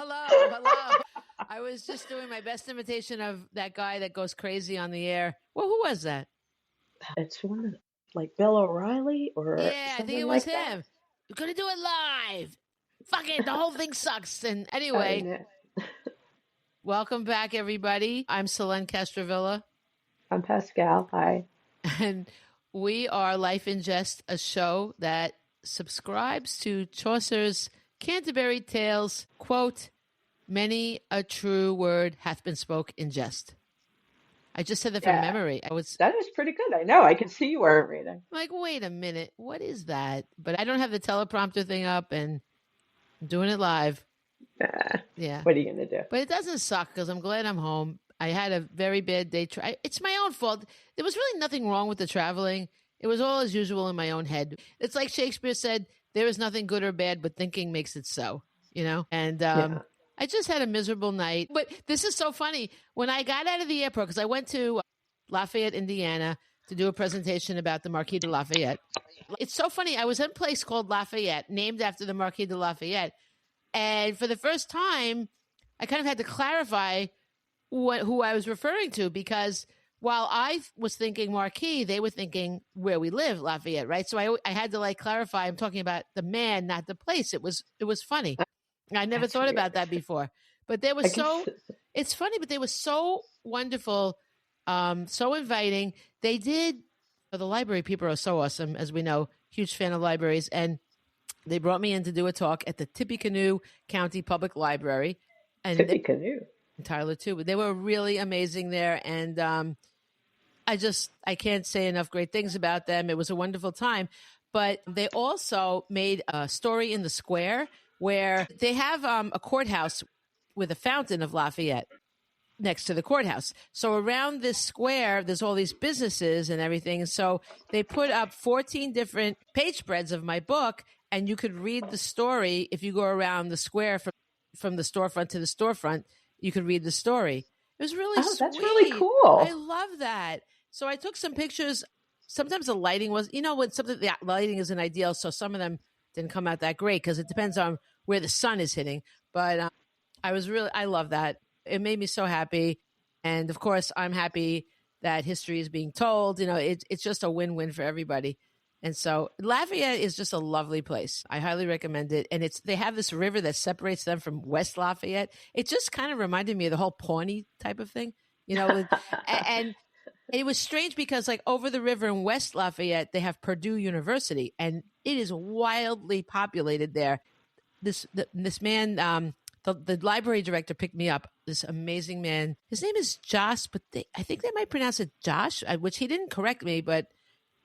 Hello. I was just doing my best imitation of that guy that goes crazy on the air. Well, who was that? It's one of like Bill O'Reilly or Yeah, I think someone it was like that. him. We're going to do it live. Fuck it. The whole thing sucks. And I anyway, know. welcome back, everybody. I'm Selene Castrovilla. I'm Pascal. Hi. And we are Life in Jest, a show that subscribes to Chaucer's Canterbury Tales, quote, many a true word hath been spoke in jest. I just said that from Yeah, memory. that is pretty good. I know. I can see you weren't reading. Like, wait a minute, what is that? But I don't have the teleprompter thing up and I'm doing it live. Yeah. What are you gonna do? But it doesn't suck because I'm glad I'm home. I had a very bad day. It's my own fault. There was really nothing wrong with the traveling. It was all as usual in my own head. It's like Shakespeare said, there is nothing good or bad, but thinking makes it so, you know? And Yeah. I just had a miserable night. But this is so funny. When I got out of the airport, because I went to Lafayette, Indiana, to do a presentation about the Marquis de Lafayette. It's so funny. I was in a place called Lafayette, named after the Marquis de Lafayette. And for the first time, I kind of had to clarify who I was referring to, because while I was thinking Marquis, they were thinking where we live, Lafayette, right? So I had to like clarify. I'm talking about the man, not the place. It was funny. I never That's thought weird. about that before. But they were it's funny, but they were so wonderful, so inviting. They did, the library people are so awesome, as we know, huge fan of libraries. And they brought me in to do a talk at the Tippecanoe County Public Library. And Tippecanoe. Tyler too. They were really amazing there. And I can't say enough great things about them. It was a wonderful time. But they also made a story in the square where they have a courthouse with a fountain of Lafayette next to the courthouse. So around this square, there's all these businesses and everything. So they put up 14 different page spreads of my book, and you could read the story if you go around the square from the storefront to the storefront. You could read the story. It was really sweet. That's really cool. I love that. So I took some pictures. Sometimes the lighting was, when the lighting isn't ideal, so some of them didn't come out that great because it depends on where the sun is hitting. But I love that. It made me so happy. And of course, I'm happy that history is being told. It's just a win-win for everybody. And so Lafayette is just a lovely place. I highly recommend it. And they have this river that separates them from West Lafayette. It just kind of reminded me of the whole Pawnee type of thing, and it was strange because like over the river in West Lafayette, they have Purdue University, and it is wildly populated there. This man, the library director picked me up, this amazing man. His name is Josh, but I think they might pronounce it Josh, which he didn't correct me, but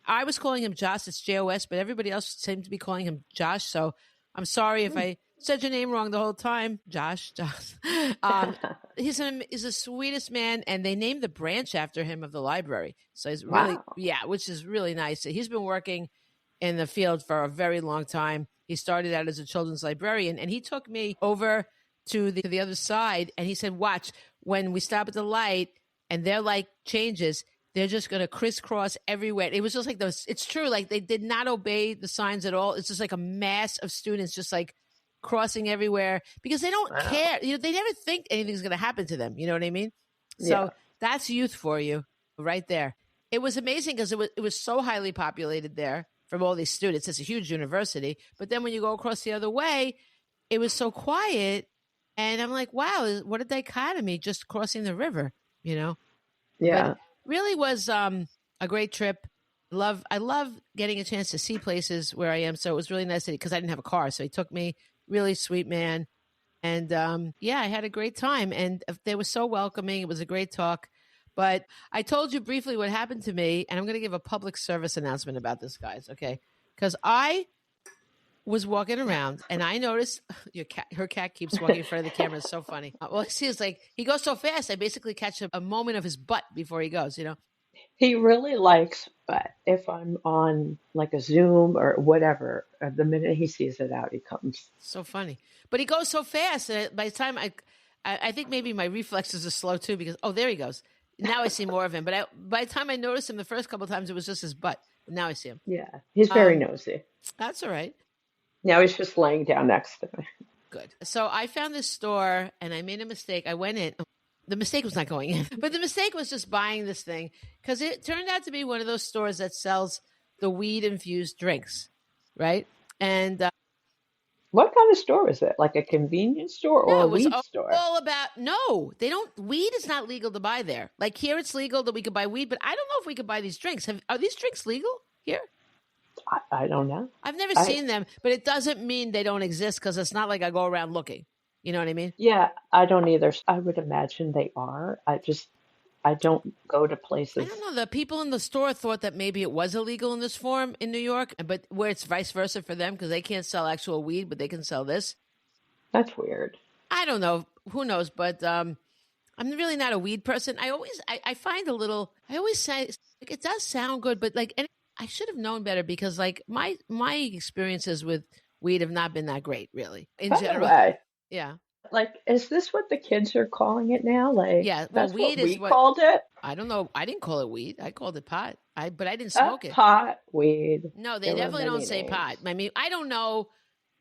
I was calling him Josh. It's Jos, but everybody else seemed to be calling him Josh. So I'm sorry if I said your name wrong the whole time, Josh. He's the sweetest man, and they named the branch after him of the library. So he's really, which is really nice. He's been working in the field for a very long time. He started out as a children's librarian, and he took me over to the other side, and he said, watch, when we stop at the light and their light changes, they're just going to crisscross everywhere. It was just like those. It's true. Like they did not obey the signs at all. It's just like a mass of students just like crossing everywhere because they don't care. They never think anything's going to happen to them. You know what I mean? So that's youth for you right there. It was amazing because it was so highly populated there from all these students. It's a huge university. But then when you go across the other way, it was so quiet. And I'm like, wow, what a dichotomy just crossing the river, Yeah. But really was a great trip. I love getting a chance to see places where I am. So it was really nice because I didn't have a car. So he took me, really sweet man. And I had a great time. And they were so welcoming. It was a great talk. But I told you briefly what happened to me. And I'm going to give a public service announcement about this, guys. Okay. Because I was walking around and I noticed her cat keeps walking in front of the camera. It's so funny. Well, it's like he goes so fast. I basically catch a moment of his butt before he goes, He really likes, but if I'm on like a Zoom or whatever, the minute he sees it out, he comes. So funny. But he goes so fast. By the time I think maybe my reflexes are slow too because, there he goes. Now I see more of him. But by the time I noticed him the first couple of times, it was just his butt. Now I see him. Yeah, he's very nosy. That's all right. Now he's just laying down next to me. Good. So I found this store and I made a mistake. I went in. The mistake was not going in, but the mistake was just buying this thing because it turned out to be one of those stores that sells the weed infused drinks, right? And What kind of store is it? Like a convenience store or no, a it was weed store? all about, no, they don't, weed is not legal to buy there. Like here it's legal that we could buy weed, but I don't know if we could buy these drinks. Are these drinks legal here? I don't know. I've never seen them, but it doesn't mean they don't exist because it's not like I go around looking. You know what I mean? Yeah, I don't either. I would imagine they are. I don't go to I places. don't know. The people in the store thought that maybe it was illegal in this form in New York, but where it's vice versa for them because they can't sell actual weed, but they can sell this. That's weird. I don't know. Who knows? But I'm really not a weed person. I find I always say like, it does sound good, but like, and I should have known better because like my experiences with weed have not been that great, really, in By general. the way, Yeah. like, is this what the kids are calling it now? Like, Yeah. Well, that's weed what we is what called it? I don't know. I didn't call it weed. I called it pot. But I didn't smoke it. Pot, weed. No, they There were definitely don't many say names. pot. I mean, I don't know.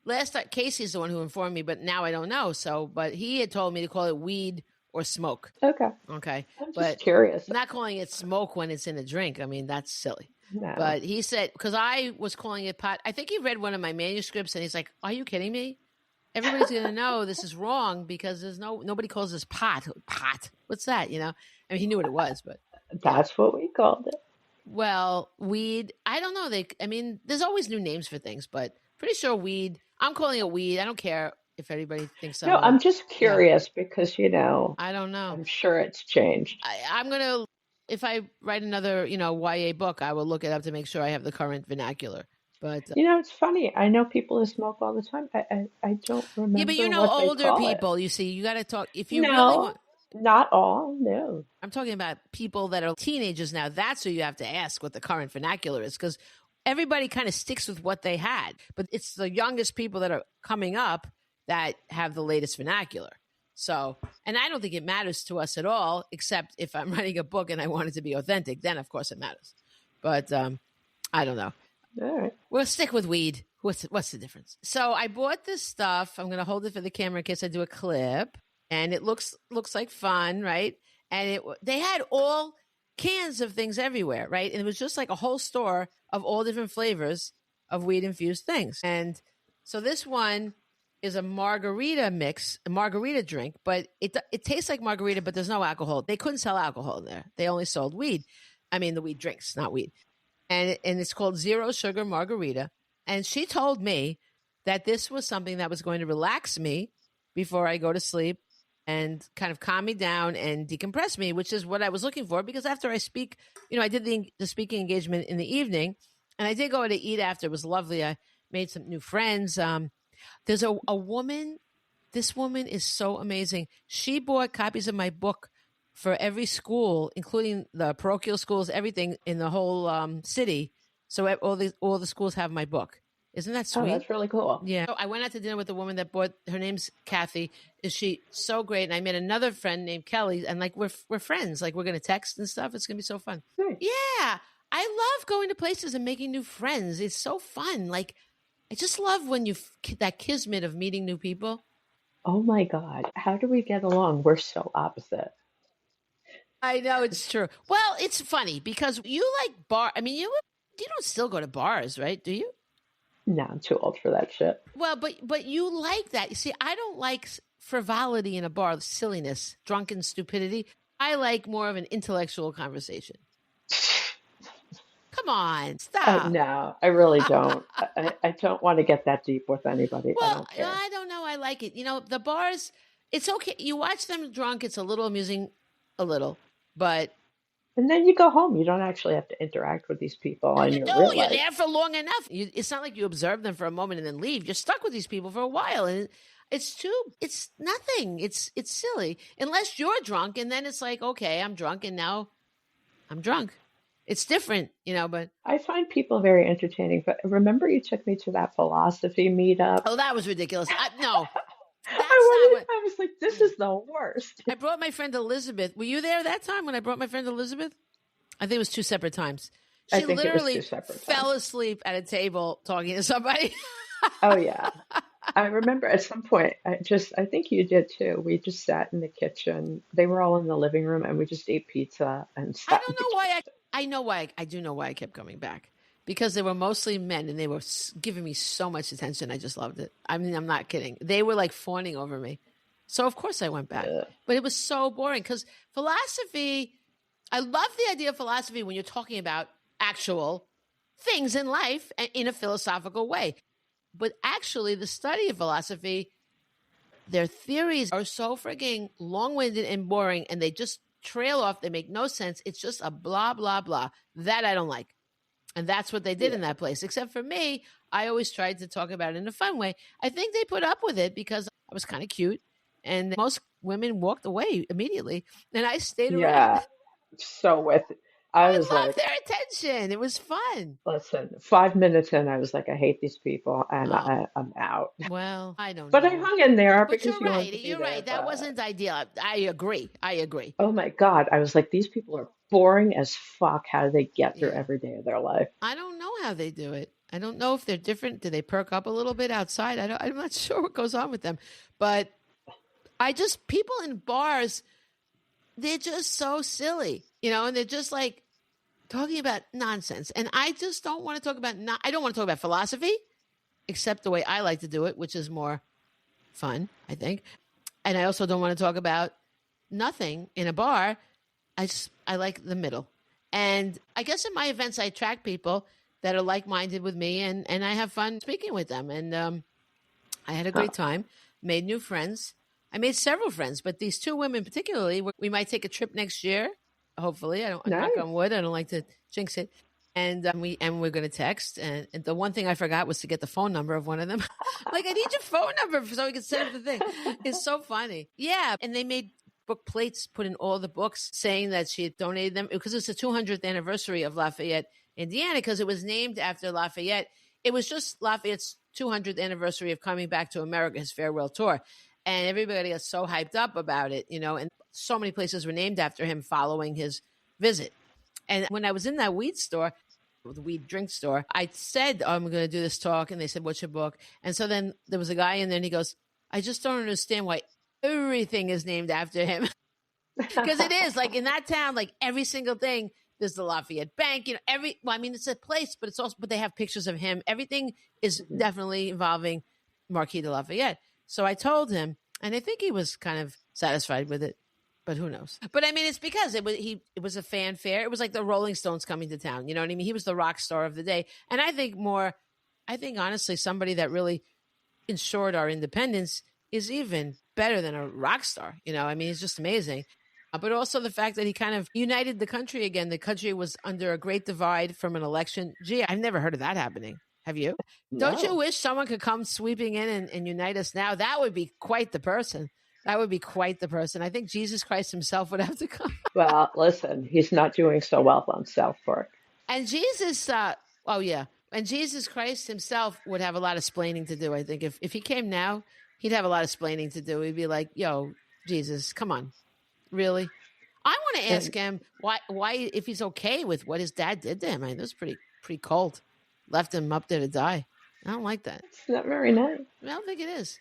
Last time, Casey's the one who informed me, but now I don't know. So, but he had told me to call it weed or smoke. Okay. Okay. I'm just But curious. not calling it smoke when it's in a drink. I mean, that's silly. No. But he said, because I was calling it pot. I think he read one of my manuscripts and he's like, are you kidding me? Everybody's going to know this is wrong because nobody calls this pot. Pot. What's that? You know, I mean, he knew what it was, but. That's what we called it. Well, weed, I don't know. There's always new names for things, but pretty sure weed, I'm calling it weed. I don't care if everybody thinks so. No, I'm just curious because, I don't know. I'm sure it's changed. I'm going to, if I write another, YA book, I will look it up to make sure I have the current vernacular. But It's funny. I know people who smoke all the time. I don't remember yeah, but what they older call people, you see, you got to talk. If you No, really want. not all. No. I'm talking about people that are teenagers now. That's who you have to ask what the current vernacular is because everybody kind of sticks with what they had. But it's the youngest people that are coming up that have the latest vernacular. So, and I don't think it matters to us at all, except if I'm writing a book and I want it to be authentic, then of course it matters. But I don't know. All right. We'll stick with weed. What's the difference? So I bought this stuff. I'm going to hold it for the camera in case I do a clip. And it looks like fun, right? And they had all cans of things everywhere, right? And it was just like a whole store of all different flavors of weed-infused things. And so this one is a margarita mix, a margarita drink, but it tastes like margarita, but there's no alcohol. They couldn't sell alcohol there. They only sold weed. I mean, the weed drinks, not weed. And it's called Zero Sugar Margarita. And she told me that this was something that was going to relax me before I go to sleep and kind of calm me down and decompress me, which is what I was looking for. Because after I speak, I did the speaking engagement in the evening, and I did go to eat after. It was lovely. I made some new friends. There's a woman. This woman is so amazing. She bought copies of my book for every school, including the parochial schools, everything in the whole city. So all the schools have my book. Isn't that sweet? Oh, that's really cool. Yeah. So I went out to dinner with a woman that bought, her name's Kathy. Is she so great? And I met another friend named Kelly, and like we're friends. Like we're going to text and stuff. It's going to be so fun. Nice. Yeah. I love going to places and making new friends. It's so fun. Like I just love when that kismet of meeting new people. Oh my God. How do we get along? We're so opposite. I know it's true. Well, it's funny because you like bar. I mean, you don't still go to bars, right? Do you? No, I'm too old for that shit. Well, but you like that. You see, I don't like frivolity in a bar, silliness, drunken stupidity. I like more of an intellectual conversation. Come on, stop. No, I really don't. I don't want to get that deep with anybody. I Well, don't care. I don't know. I like it. The bars, it's okay. You watch them drunk. It's a little amusing, but. And then you go home. You don't actually have to interact with these people in your real You're life. there for long enough. It's not like you observe them for a moment and then leave. You're stuck with these people for a while, and it's nothing. It's silly unless you're drunk, and then it's like, okay, I'm drunk, and now I'm drunk. It's different, but. I find people very entertaining. But remember you took me to that philosophy meetup? Oh, that was ridiculous. No. I was like, this is the worst. I brought my friend Elizabeth. Were you there that time when I brought my friend Elizabeth? I think it was 2 separate times. I She think it was literally 2 separate fell times. asleep at a table talking to somebody. Oh, yeah. I remember at some point, I think you did too. We just sat in the kitchen. They were all in the living room, and we just ate pizza and I sat in don't the know why kitchen. I know why I do know why I kept coming back because they were mostly men and they were giving me so much attention. I just loved it. I mean, I'm not kidding. They were like fawning over me. So of course I went back. Ugh. But it was so boring cuz philosophy I love the idea of philosophy when you're talking about actual things in life in a philosophical way. But actually the study of philosophy, their theories are so frigging long-winded and boring and they just trail off. They make no sense. It's just a blah, blah, blah. That I don't like. And that's what they did in Yeah, that place. Except for me, I always tried to talk about it in a fun way. I think they put up with it because I was kind of cute. And most women walked away immediately. And I stayed around. yeah. So with, I I was loved like, their attention. It was fun. listen, 5 minutes in, I was like, I hate these people, and Oh, I'm out. well, I don't But I know. hung in there But because you're you wanted right. to be You're there. right. That But wasn't ideal. I agree. I agree. oh my God, I was like, these people are boring as fuck. How do they get through Yeah. every day of their life? I don't know how they do it. I don't know if they're different. Do they perk up a little bit outside? I'm not sure what goes on with them. But people in bars, they're just so silly, and they're just like talking about nonsense. And I just don't want to talk about, I don't want to talk about philosophy, except the way I like to do it, which is more fun, I think. And I also don't want to talk about nothing in a bar. I like the middle. And I guess in my events, I attract people that are like minded with me, and I have fun speaking with them. And I had a Huh. great time, made new friends. I made several friends, but these two women particularly, we might take a trip next year. Hopefully, I don't knock on Nice. wood. I don't like to jinx it. And we're going to text. And the one thing I forgot was to get the phone number of one of them. Like, I need your phone number so we can set up the thing. It's so funny. Yeah, and they made book plates, put in all the books, saying that she had donated them because it's the 200th anniversary of Lafayette, Indiana, because it was named after Lafayette. It was just Lafayette's 200th anniversary of coming back to America, his farewell tour. And everybody got so hyped up about it, and so many places were named after him following his visit. And when I was in that weed store, the weed drink store, I said, I'm going to do this talk. And they said, what's your book? And so then there was a guy in there and he goes, I just don't understand why everything is named after him. Because it is like in that town, like every single thing, there's the Lafayette Bank, it's a place, but but they have pictures of him. Everything is Mhm. definitely involving Marquis de Lafayette. So I told him, and I think he was kind of satisfied with it, but who knows? But I mean, it's because it was a fanfare. It was like the Rolling Stones coming to town. You know what I mean? He was the rock star of the day. And I think honestly, somebody that really ensured our independence is even better than a rock star. I mean, it's just amazing. But also the fact that he kind of united the country again. The country was under a great divide from an election. Gee, I've never heard of that happening. Have you? Don't you No. wish someone could come sweeping in and unite us now? That would be quite the person. That would be quite the person. I think Jesus Christ himself would have to come. Well, listen, he's not doing so well on South Park. And Jesus, oh yeah, and Jesus Christ himself would have a lot of splaining to do. I think if he came now, he'd have a lot of splaining to do. He'd be like, "Yo, Jesus, come on, really?" I want to ask And him why if he's okay with what his dad did to him. I mean, it was pretty cold. Left him up there to die. I don't like that. it's not very nice. I don't think it is.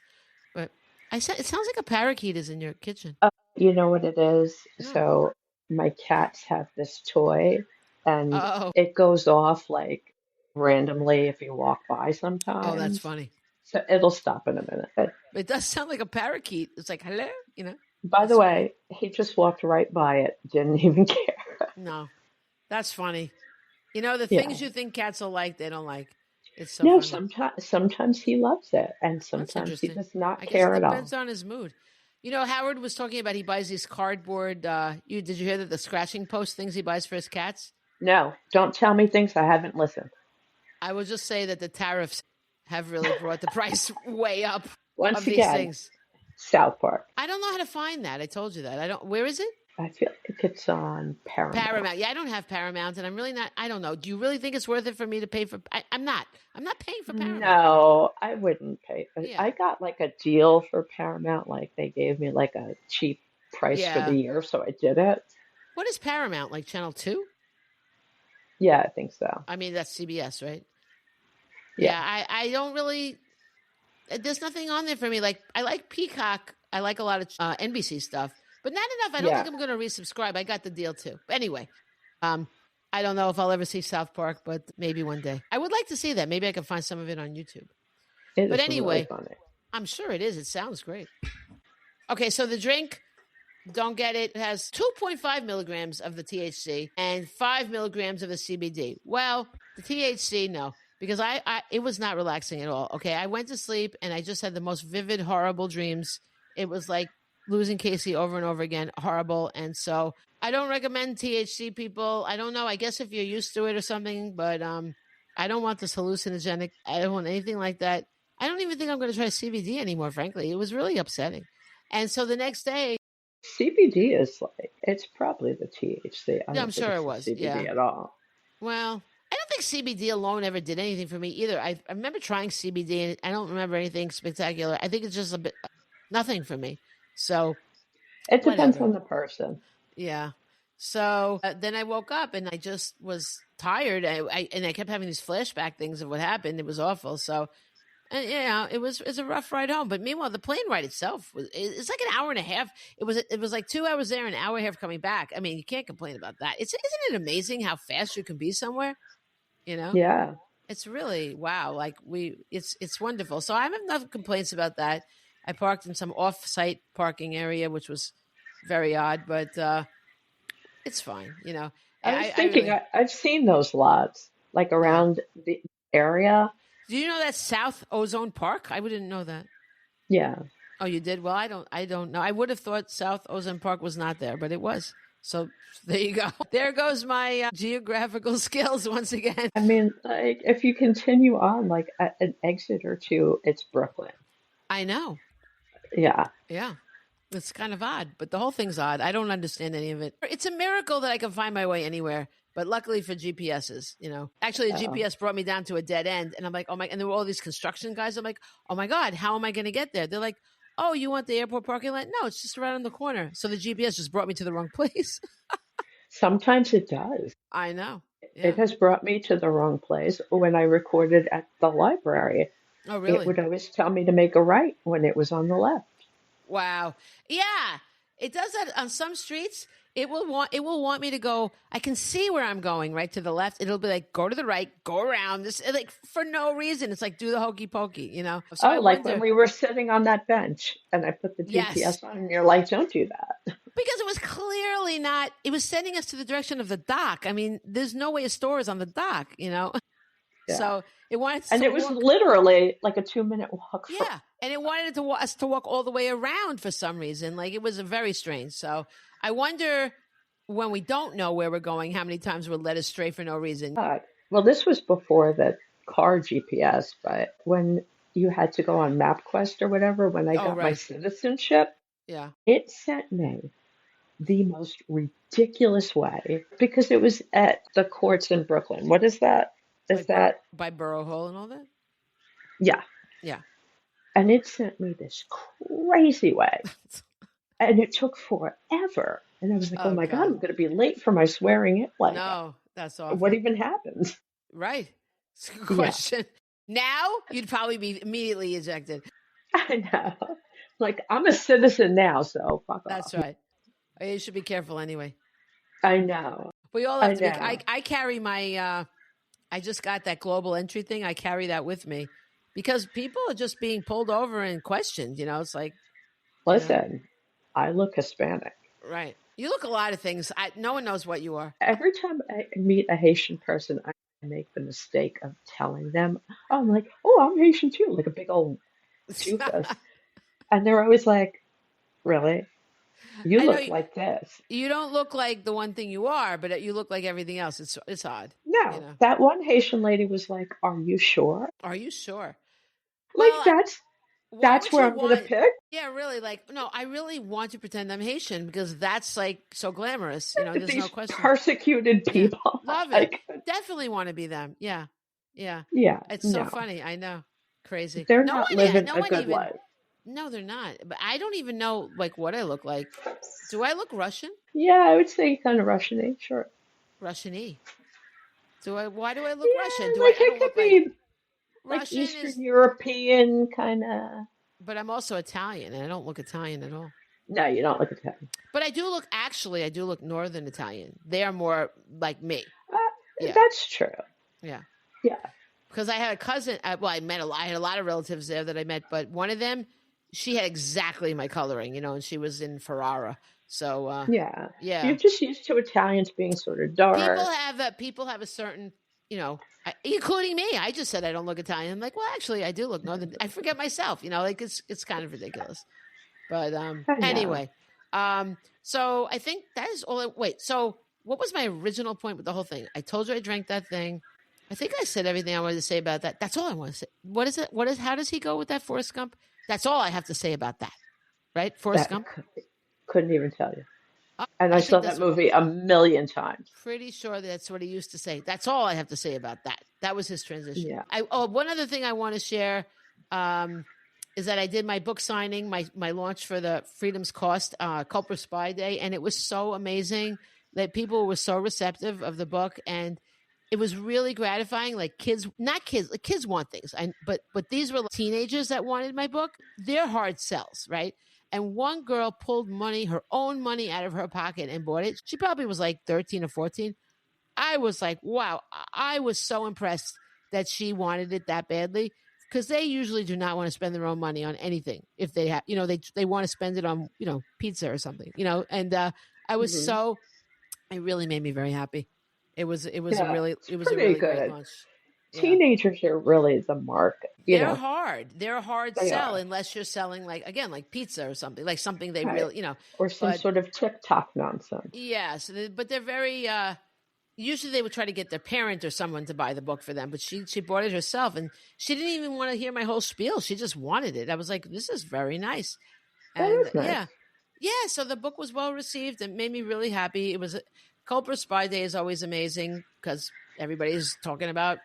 But I said it sounds like a parakeet is in your kitchen. You know what it is? No. So my cats have this toy, and Oh, it goes off like randomly if you walk by oh, that's sometimes. funny. So it'll stop in a minute. But It does sound like a parakeet. It's like hello, by the That's funny. way, he just walked right by it, didn't even care. No, that's funny. The Yeah. things you think cats will like, they don't like. It's so No, funny. sometimes he loves it, and That's sometimes he interesting. does not I guess it care at depends all. on his mood. Howard was talking about he buys these cardboard. Did you hear that the scratching post things he buys for his cats? No, don't tell me things I haven't listened. I will just say that the tariffs have really brought the price way up of Once these again, things. South Park. I don't know how to find that. I told you that. I don't. Where is it? I feel like it's on Paramount. Paramount. Yeah, I don't have Paramount, and I'm really not. I don't know. Do you really think it's worth it for me to pay for? I'm not. I'm not paying for Paramount. No, I wouldn't pay. Yeah. I got like a deal for Paramount, like they gave me like a cheap price for the Yeah. year, so I did it. What is Paramount? Like Channel 2? Yeah, I think so. I mean, that's CBS, right? Yeah. Yeah, I don't really. There's nothing on there for me. Like, I like Peacock. I like a lot of NBC stuff, but not enough. I don't Yeah. think I'm going to resubscribe. I got the deal too. But anyway, I don't know if I'll ever see South Park, but maybe one day. I would like to see that. Maybe I can find some of it on YouTube. It But is really anyway, funny. I'm sure it is. It sounds great. Okay, so the drink, don't get it. It has 2.5 milligrams of the THC and 5 milligrams of the CBD. Well, the THC, no, because it was not relaxing at all. Okay, I went to sleep and I just had the most vivid, horrible dreams. It was like losing Casey over and over again, horrible. And so I don't recommend THC, people. I don't know. I guess if you're used to it or something, but I don't want this hallucinogenic. I don't want anything like that. I don't even think I'm going to try CBD anymore, frankly. It was really upsetting. And so the next day, CBD is like, it's probably the THC. I yeah, don't I'm think sure it's it the was. CBD Yeah. at all. Well, I don't think CBD alone ever did anything for me either. I remember trying CBD and I don't remember anything spectacular. I think it's just a bit nothing for me. So It depends whatever. on the person. Yeah. So then I woke up and I just was tired. And I kept having these flashback things of what happened. It was awful. So, and yeah, it's a rough ride home. But meanwhile, the plane ride itself it's like an hour and a half. It was like 2 hours there, an hour and a half coming back. I mean, you can't complain about that. Isn't it amazing how fast you can be somewhere? You know, Yeah. it's really wow. Like it's wonderful. So I have enough complaints about that. I parked in some off-site parking area, which was very odd, but it's fine. You know, I was I thinking, really. I've seen those lots, like Yeah. around the area. Do you know that South Ozone Park? I didn't know that. Yeah. Oh, you did? Well, I don't know. I would have thought South Ozone Park was not there, but it was. So there you go. There goes my geographical skills once again. I mean, like, if you continue on, like an exit or two, it's Brooklyn. I know. Yeah. Yeah. It's kind of odd, but the whole thing's odd. I don't understand any of it. It's a miracle that I can find my way anywhere. But luckily for GPSs, you know, actually the Oh. GPS brought me down to a dead end, and I'm like, oh my! And there were all these construction guys. I'm like, oh my god, how am I going to get there? They're like, oh, you want the airport parking lot? No, it's just right on the corner. So the GPS just brought me to the wrong place. Sometimes it does. I know. It Yeah. has brought me to the wrong place. When I recorded at the library, Oh, it really? would always tell me to make a right when it was on the left. Wow. Yeah. It does that on some streets. It will want me to go. I can see where I'm going, right to the left. It'll be like go to the right, go around this like for no reason. It's like do the hokey pokey, you know. So I Oh, like when wonder. we were sitting on that bench and I put the Yes, GPS on and you're like, don't do that. because it was clearly not. It was sending us to the direction of the dock. I mean, there's no way a store is on the dock, you know. Yeah. So it wanted us And to it was walk. literally like a 2-minute walk from. Yeah, and it wanted us to walk all the way around for some reason. Like it was a very strange. So I wonder when we don't know where we're going, how many times we're led astray for no reason. God. Well, this was before the car GPS, but when you had to go on MapQuest or whatever, when I Oh, got my right. citizenship, Yeah. it sent me the most ridiculous way because it was at the courts in Brooklyn. What is that? Is Like that? by Borough Hall and all that. Yeah. Yeah. And it sent me this crazy way. And it took forever. And I was like, oh Oh my God, I'm God. going to be late for my swearing in. Like, No, that's what awful. even happened? Right. It's a good Yeah, question. Now you'd probably be immediately ejected. I know. Like, I'm a citizen now, so fuck That's off. right. You should be careful anyway. I know. We all I have to be. I, know. I carry my. I just got that global entry thing. I carry that with me because people are just being pulled over and questioned. You know, it's like you know, Listen, I look Hispanic. right. You look a lot of things. No one knows what you are. Every time I meet a Haitian person, I make the mistake of telling them, oh, I'm like, oh, I'm Haitian too, like a big old doofus. And they're always like, really? You I know look like this. you don't look like the one thing you are, but you look like everything else. It's odd. You No, know. that one Haitian lady was like, are you sure? Are you sure? Like, Well, why that's would where you I'm gonna want? pick. Yeah, really. Like, no, I really want to pretend I'm Haitian because that's like so glamorous. You know, there's no These question. persecuted Yeah, people. love it. Like, Definitely want to be them. Yeah, yeah. yeah, It's so no, funny. I know. Crazy. they're No not one. Yeah, living no a one good even. life. No, they're not. But I don't even know like what I look like. Do I look Russian? Yeah, I would say kind of Russian-y, sure. Russian-y. Do I? Why do I look Russian? Yeah, Do I? like I it don't could look like. be. like Russian Eastern is, European kind of. but I'm also Italian, and I don't look Italian at all. No, you don't look Italian. But I do look Northern Italian. They are more like me. Yeah, That's true. yeah. Yeah, Because I had a cousin. Well, I had a lot of relatives there that I met, but one of them, she had exactly my coloring, and she was in Ferrara. So, yeah. yeah, You're just used to Italians being sort of dark. people have a certain, including me. I just said I don't look Italian. I'm like, well, actually, I do look Northern. I forget myself. Like it's kind of ridiculous. But I know. anyway, so I think that is all. Wait, so what was my original point with the whole thing? I told you I drank that thing. I think I said everything I wanted to say about that. That's all I want to say. What is it? How does he go with that Forrest Gump? That's all I have to say about that. Right? Forrest That Gump? couldn't even tell you. And I I saw think that that's movie a million times. pretty sure that's what he used to say. That's all I have to say about that. That was his transition. Yeah. One other thing I want to share is that I did my book signing, my launch for the Freedom's Cost, Culper Spy Day, and it was so amazing that people were so receptive of the book, and it was really gratifying. Like not kids, like kids want things, but these were teenagers that wanted my book. They're hard sells, right? And one girl pulled her own money out of her pocket and bought it. She probably was like 13 or 14. I was like, wow, I was so impressed that she wanted it that badly, because they usually do not want to spend their own money on anything. If they have, they want to spend it on, pizza or something, and I was Hmm. it really made me very happy. It was Yeah, it's a pretty really great good. launch. Yeah. Teenagers are really the mark, They're hard. They're a hard they sell are. unless you're selling like pizza or something, like something they Right. really, Or some but sort of TikTok nonsense. yeah, but they're very usually they would try to get their parent or someone to buy the book for them, but she bought it herself, and she didn't even want to hear my whole spiel. She just wanted it. I was like, this is very nice. That And is nice. yeah, so the book was well received. It made me really happy. Culper Spy Day is always amazing because everybody's talking about,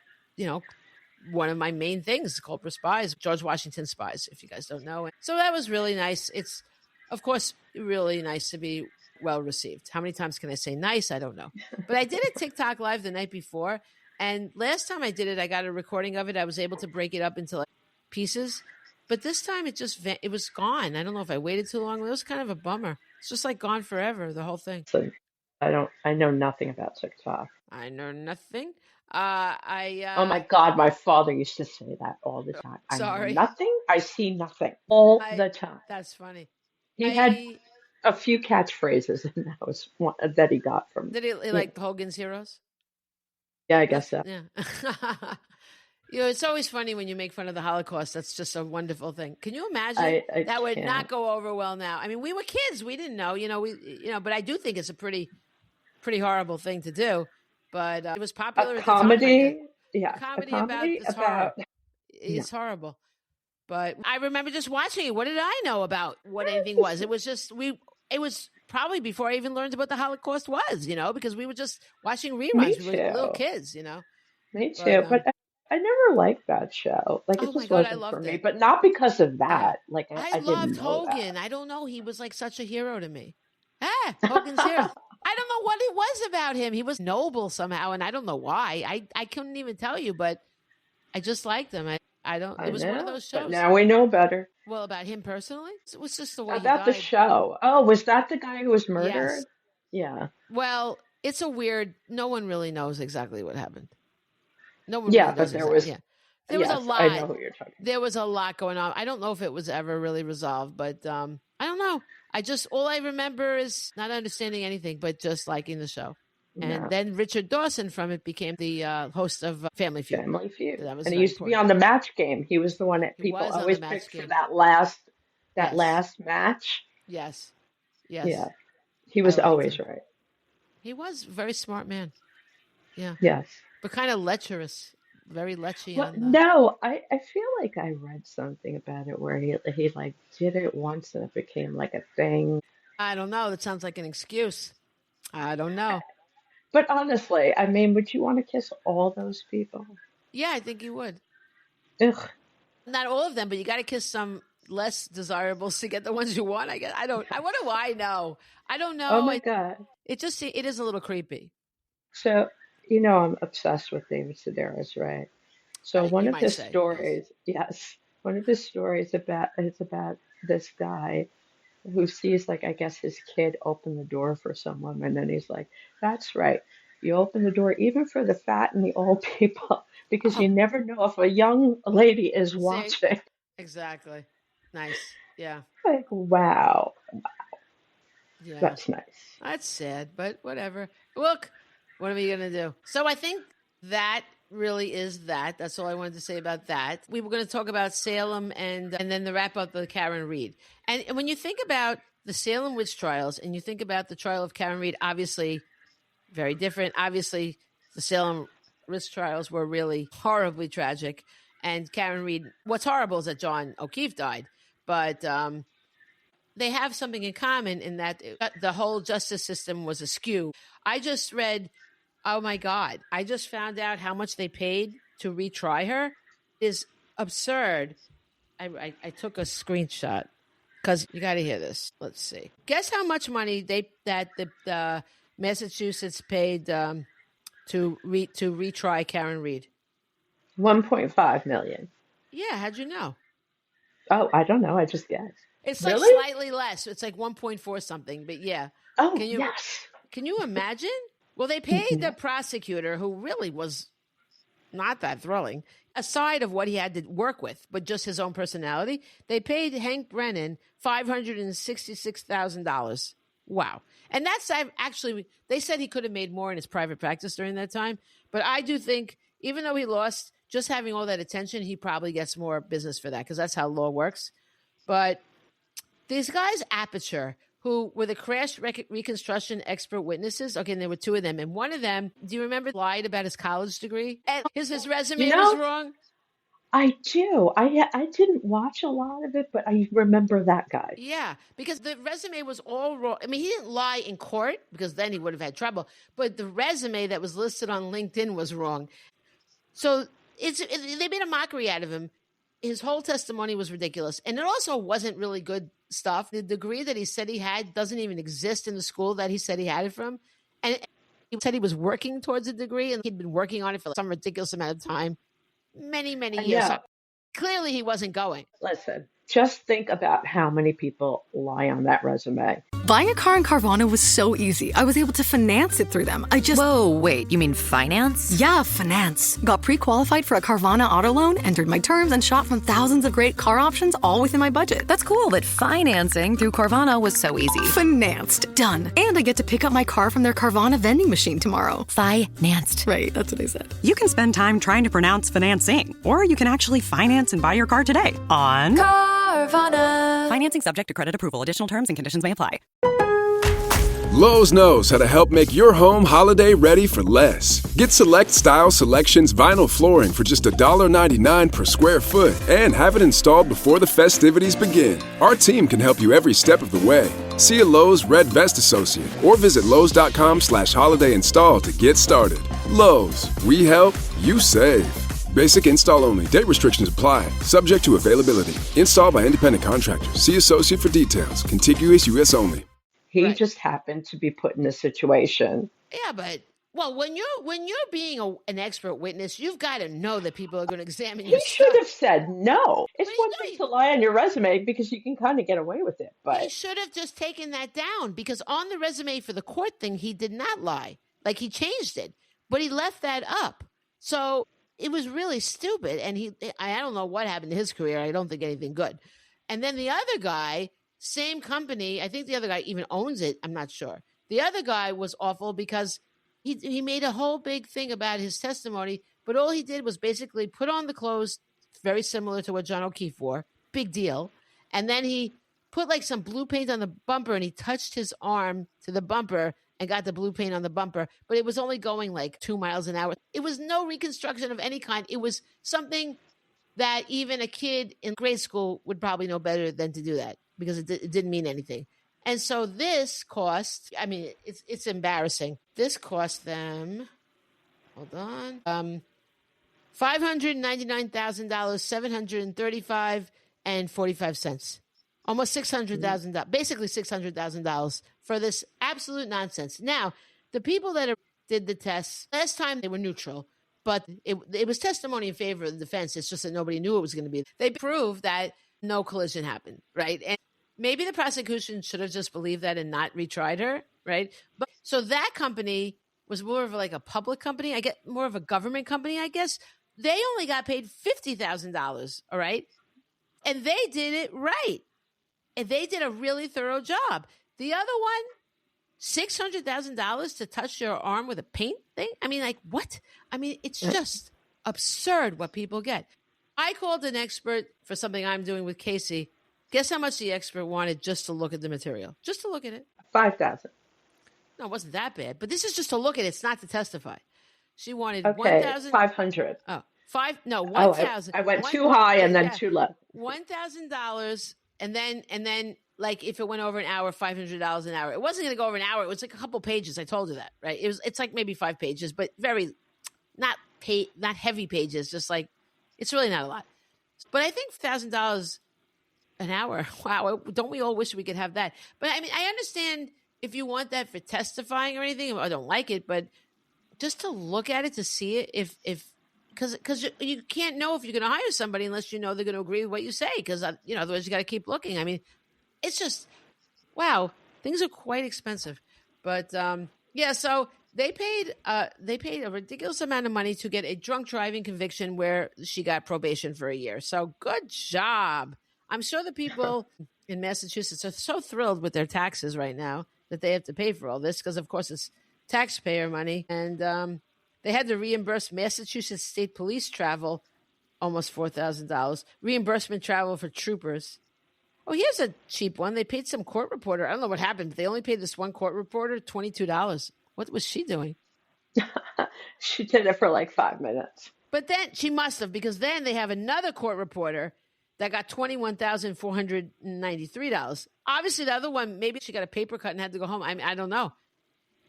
one of my main things, Culper Spies, George Washington Spies, if you guys don't know. So that was really nice. It's, of course, really nice to be well received. How many times can I say nice? I don't know. But I did a TikTok live the night before. And last time I did it, I got a recording of it. I was able to break it up into like pieces. But this time it was gone. I don't know if I waited too long. It was kind of a bummer. It's just like gone forever, the whole thing. So I know nothing about TikTok. I know nothing. Oh my God, my father used to say that all the time. I know Sorry. nothing, I see nothing all I the time. That's funny. He had I a few catchphrases, and that was one that he got from, Did he you know, like Hogan's Heroes? yeah, I guess so. Yeah. It's always funny when you make fun of the Holocaust. That's just a wonderful thing. Can you imagine? I That would not can't. go over well now. I mean, we were kids. We didn't know, but I do think it's a pretty horrible thing to do. But it was A popular at the time, I guess. comedy, A yes, a comedy about comedy this horror. about, no. It's horrible. But I remember just watching it. What did I know about what anything was? It was just it was probably before I even learned what the Holocaust was, because we were just watching Me reruns. We were little too. kids. Me But too. But I never liked that show. Like, oh it my just God, I wasn't for loved me. it. But not because of Yeah. that. Like, I I didn't loved know Hogan. I don't know. He was like such a hero to me. Hogan's Heroes. I don't know what it was about him. He was noble somehow, and I don't know why. I couldn't even tell you, but I just liked him. I don't. I It was one of know. those But shows. now we know better. Well, about him personally, it was just the way he About the died. show. Oh, was that the guy who was Yes. murdered? Yeah. Well, it's a weird. No one really knows exactly what happened. No one really Yeah, knows but there exactly. was, Yeah, there was a yes, I lot. know who you're talking There was a lot going on. I don't know if it was ever really resolved, but I don't know. All I remember is not understanding anything, but just liking the show. And about. No, then Richard Dawson from it became the host of Family Feud. Family Feud. That was And he very used to be important. on the match game. He was the one that He people was on the always match picked for game. that Yes, last match. yes, Yeah, yes. he I was liked always him. right. He was a very smart man. Yeah, Yes. but kind of lecherous, very lechy Well, on. no, I feel like I read something about it where he like did it once and it became like a thing. I don't know. That sounds like an excuse. I don't know. But honestly, I mean, would you want to kiss all those people? Yeah, I think he would. Ugh. Not all of them, but you got to kiss some less desirables to get the ones you want. I guess I don't. What do I know? I don't Oh know. my God. It is a little creepy. So, I'm obsessed with David Sedaris, right? So one You of might his say. Yes. stories, yes, one of his stories about is about this guy who sees, like, I guess his kid open the door for someone, and then he's like, "That's right. You open the door even for the fat and the old people because you Oh, never know if a young lady is see, watching." exactly. Nice. Yeah. Like, wow, Yeah. that's nice. That's sad, but whatever. Look, what are we going to do? So I think that really is that. That's all I wanted to say about that. We were going to talk about Salem and then the wrap up of Karen Reed. And when you think about the Salem witch trials and you think about the trial of Karen Reed, obviously very different. Obviously, the Salem witch trials were really horribly tragic. And Karen Reed, what's horrible is that John O'Keefe died. But they have something in common in that the whole justice system was askew. I just read, oh my God, I just found out how much they paid to retry her. It is absurd. I took a screenshot because you got to hear this. Let's see. Guess how much money the Massachusetts paid to retry Karen Reed? 1.5 million. Yeah, how'd you know? Oh, I don't know. I just guessed. It's like Really? slightly less. It's like 1.4 something, but yeah. Oh, Can you yes. can you imagine? Well, they paid the No. prosecutor, who really was not that thrilling, aside of what he had to work with, but just his own personality. They paid Hank Brennan $566,000. Wow. And that's actually, they said he could have made more in his private practice during that time. But I do think, even though he lost, just having all that attention, he probably gets more business for that because that's how law works. But these guys, Aperture, who were the crash reconstruction expert witnesses. Okay, and there were two of them. And one of them, do you remember, lied about his college degree? And his You resume was know, wrong. I do. I didn't watch a lot of it, but I remember that guy. Yeah, because the resume was all wrong. I mean, he didn't lie in court because then he would have had trouble. But the resume that was listed on LinkedIn was wrong. So they made a mockery out of him. His whole testimony was ridiculous. And it also wasn't really good stuff. The degree that he said he had doesn't even exist in the school that he said he had it from. And he said he was working towards a degree and he'd been working on it for some ridiculous amount of time, many, many I years. So know. clearly he wasn't going. Listen, just think about how many people lie on that resume. Buying a car in Carvana was so easy. I was able to finance it through them. Whoa, wait, you mean finance? Yeah, finance. Got pre-qualified for a Carvana auto loan, entered my terms, and shot from thousands of great car options all within my budget. That's cool, but financing through Carvana was so easy. Financed. Done. And I get to pick up my car from their Carvana vending machine tomorrow. Financed. Right, that's what I said. You can spend time trying to pronounce financing, or you can actually finance and buy your car today on Carvana. Financing subject to credit approval. Additional terms and conditions may apply. Lowe's knows how to help make your home holiday ready for less. Get Select Style Selections vinyl flooring for just $1.99 per square foot and have it installed before the festivities begin. Our team can help you every step of the way. See a Lowe's Red Vest associate or visit Lowe's.com/holiday install to get started. Lowe's, we help, you save. Basic install only. Date restrictions apply. Subject to availability. Installed by independent contractors. See associate for details. Contiguous U.S. only. He Right. just happened to be put in a situation. Yeah, but well, when you're being an expert witness, you've got to know that people are going to examine your He should stuff. have said no. It's But one thing to lie on your resume because you can kind of get away with it, he but should have just taken that down because on the resume for the court thing, he did not lie. Like he changed it, but he left that up. So it was really stupid. And I don't know what happened to his career. I don't think anything good. And then the other guy, same company, I think the other guy even owns it. I'm not sure. The other guy was awful because he made a whole big thing about his testimony, but all he did was basically put on the clothes very similar to what John O'Keefe wore. Big deal. And then he put like some blue paint on the bumper and he touched his arm to the bumper and got the blue paint on the bumper, but it was only going like 2 miles an hour. It was no reconstruction of any kind. It was something that even a kid in grade school would probably know better than to do that because it didn't mean anything. And so this cost, I mean, it's embarrassing. This cost them, hold on, $599,000, $735.45, almost $600,000, basically $600,000 for this absolute nonsense. Now, the people that did the tests last time they were neutral, but it was testimony in favor of the defense. It's just that nobody knew it was going to be. They proved that no collision happened, right? And maybe the prosecution should have just believed that and not retried her, right? But so that company was more of like a public company. I get more of a government company, I guess. They only got paid $50,000, all right? And they did it right. And they did a really thorough job. The other one, $600,000 to touch your arm with a paint thing? I mean, like, what? I mean, it's just absurd what people get. I called an expert for something I'm doing with Casey. Guess how much the expert wanted just to look at the material? Just to look at it. $5,000. No, it wasn't that bad. But this is just to look at it. It's not to testify. She wanted $500. Oh, $1,000. I went too high and then too low. $1,000, and then like if it went over an hour, $500 an hour. It wasn't going to go over an hour. It was like a couple pages. I told her that, right? It's like maybe 5 pages, but very not heavy pages. Just like it's really not a lot. But I think $1,000 an hour. Wow, don't we all wish we could have that? But I mean, I understand if you want that for testifying or anything. I don't like it, but just to look at it, to see it, if because you can't know if you're going to hire somebody unless you know they're going to agree with what you say, because otherwise you got to keep looking. I mean, it's just wow, things are quite expensive. But so they paid a ridiculous amount of money to get a drunk driving conviction where she got probation for a year. So good job. I'm sure the people in Massachusetts are so thrilled with their taxes right now that they have to pay for all this because, of course, it's taxpayer money. And they had to reimburse Massachusetts State Police travel, almost $4,000. Reimbursement travel for troopers. Oh, here's a cheap one. They paid some court reporter. I don't know what happened, but they only paid this one court reporter $22. What was she doing? She did it for like 5 minutes. But then she must have, because then they have another court reporter that got $21,493. Obviously, the other one, maybe she got a paper cut and had to go home. I mean, I don't know.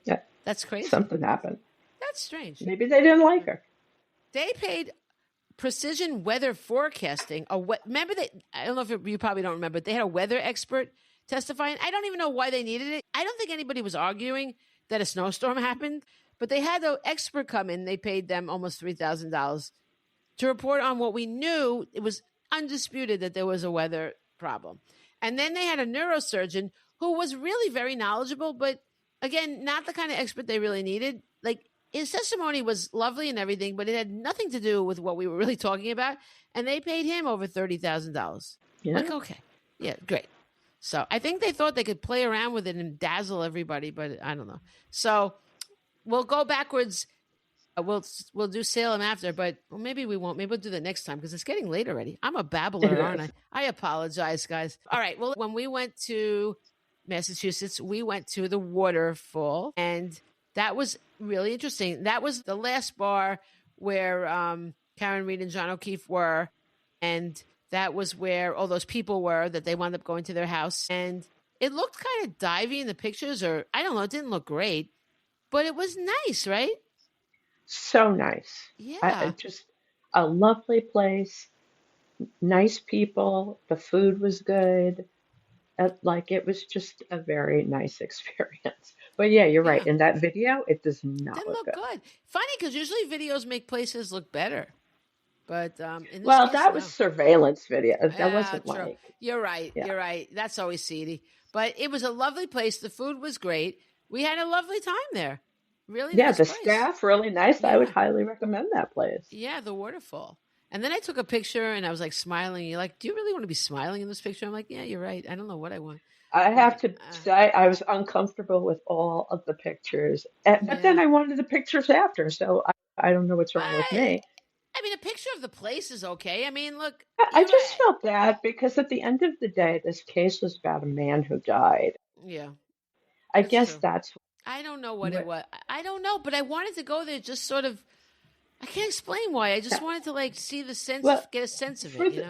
Yeah, that's crazy. Something happened. That's strange. Maybe they didn't like her. They paid precision weather forecasting. Remember that? I don't know if you probably don't remember. But they had a weather expert testifying. I don't even know why they needed it. I don't think anybody was arguing that a snowstorm happened, but they had the expert come in. They paid them almost $3,000 to report on what we knew. It was undisputed that there was a weather problem. And then they had a neurosurgeon who was really very knowledgeable, but again, not the kind of expert they really needed. Like, his testimony was lovely and everything, but it had nothing to do with what we were really talking about. And they paid him over $30,000. Yeah. Like, okay. Yeah, great. So I think they thought they could play around with it and dazzle everybody, but I don't know. So we'll go backwards. We'll do Salem after, but maybe we won't. Maybe we'll do that next time because it's getting late already. I'm a babbler, aren't I? I apologize, guys. All right. Well, when we went to Massachusetts, we went to the Waterfall, and that was really interesting. That was the last bar where Karen Reed and John O'Keefe were, and that was where all those people were that they wound up going to their house. And it looked kind of divey in the pictures, or I don't know, it didn't look great, but it was nice, right? So nice. Yeah. Just a lovely place, nice people. The food was good. It was just a very nice experience. But yeah, you're right. In that video, it does not Didn't look good. Funny, because usually videos make places look better. But in this case, that was surveillance video. That wasn't true. like. You're right. Yeah. You're right. That's always seedy. But it was a lovely place. The food was great. We had a lovely time there. Really nice The place. staff really nice. Yeah. I would highly recommend that place. Yeah, the Waterfall. And then I took a picture and I was like smiling. You're like, do you really want to be smiling in this picture? I'm like, yeah, you're right. I don't know what I want. I have to say I was uncomfortable with all of the pictures. But then I wanted the pictures after, so I don't know what's wrong with me. I mean, a picture of the place is okay. I mean, look. I just felt bad because at the end of the day, this case was about a man who died. Yeah. I guess true. that's. I don't know what it was. I don't know, but I wanted to go there just sort of. I can't explain why. I just wanted to see the sense, get a sense of it,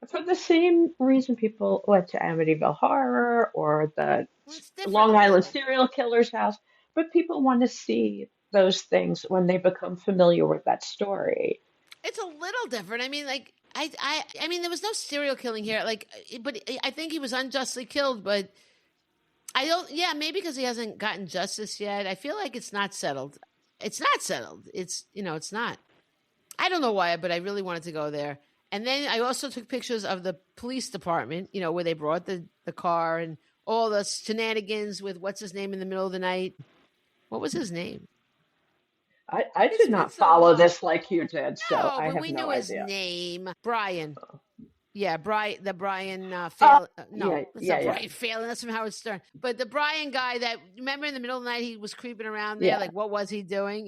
For the same reason people went to Amityville Horror or the Long Island serial killer's house, but people want to see those things when they become familiar with that story. It's a little different. I mean, I mean, there was no serial killing here. But I think he was unjustly killed. But I don't. Yeah, maybe because he hasn't gotten justice yet. I feel like it's not settled. It's not settled. It's it's not. I don't know why, but I really wanted to go there. And then I also took pictures of the police department, where they brought the car and all the shenanigans with what's his name in the middle of the night. What was his name? I It's did been not so follow long. this like you did, so No, I but have we no knew his idea. name. Brian. Yeah, Brian, the Brian Oh, Phelan. No, yeah, it's yeah, not yeah, Brian Phelan. That's from Howard Stern. But the Brian guy that, remember in the middle of the night, he was creeping around there. yeah. Like, what was he doing?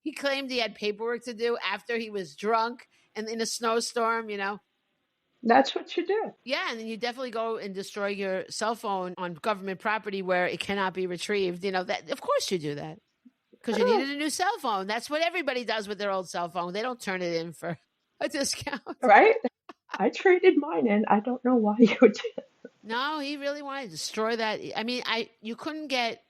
He claimed he had paperwork to do after he was drunk and in a snowstorm, That's what you do, Yeah, and then you definitely go and destroy your cell phone on government property where it cannot be retrieved. That of course you do that because you needed a new cell phone. That's what everybody does with their old cell phone. They don't turn it in for a discount. right? I traded mine in. I don't know why you did. No, he really wanted to destroy that. I mean, you couldn't get.